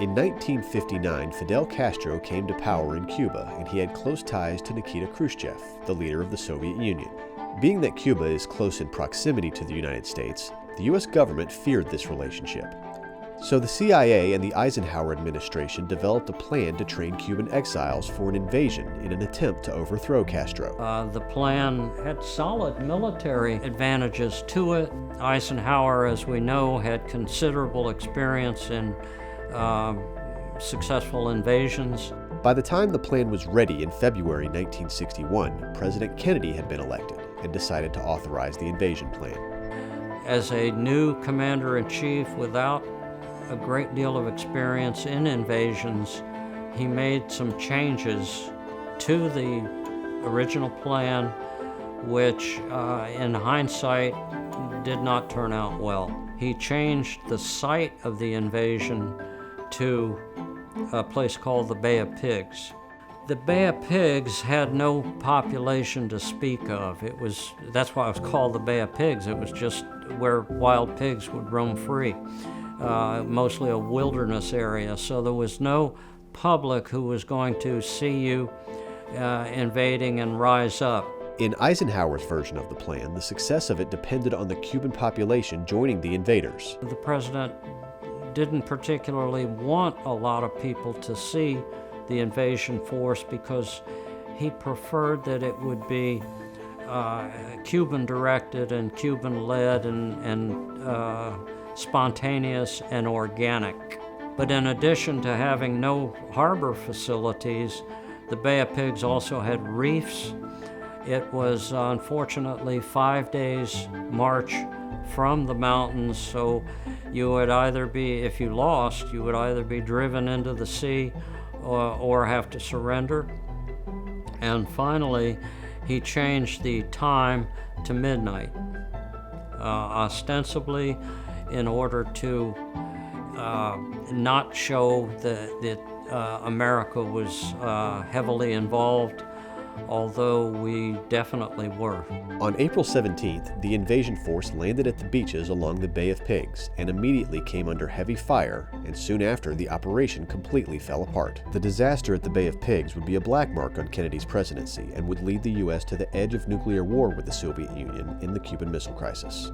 In 1959, Fidel Castro came to power in Cuba, and he had close ties to Nikita Khrushchev, the leader of the Soviet Union. Being that Cuba is close in proximity to the United States, the U.S. government feared this relationship. So the CIA and the Eisenhower administration developed a plan to train Cuban exiles for an invasion in an attempt to overthrow Castro. The plan had solid military advantages to it. Eisenhower, as we know, had considerable experience in successful invasions. By the time the plan was ready in February 1961, President Kennedy had been elected and decided to authorize the invasion plan. As a new commander-in-chief without a great deal of experience in invasions, he made some changes to the original plan, which in hindsight did not turn out well. He changed the site of the invasion to a place called the Bay of Pigs. The Bay of Pigs had no population to speak of. That's why it was called the Bay of Pigs. It was just where wild pigs would roam free, mostly a wilderness area. So there was no public who was going to see you invading and rise up. In Eisenhower's version of the plan, the success of it depended on the Cuban population joining the invaders. The president didn't particularly want a lot of people to see the invasion force because he preferred that it would be Cuban-directed and Cuban-led and spontaneous and organic. But in addition to having no harbor facilities, the Bay of Pigs also had reefs. It was unfortunately 5 days march from the mountains, so you would either be, if you lost, you would either be driven into the sea or have to surrender. And finally, he changed the time to midnight, ostensibly in order to not show that America was heavily involved, although we definitely were. On April 17th, the invasion force landed at the beaches along the Bay of Pigs and immediately came under heavy fire, and soon after the operation completely fell apart. The disaster at the Bay of Pigs would be a black mark on Kennedy's presidency and would lead the U.S. to the edge of nuclear war with the Soviet Union in the Cuban Missile Crisis.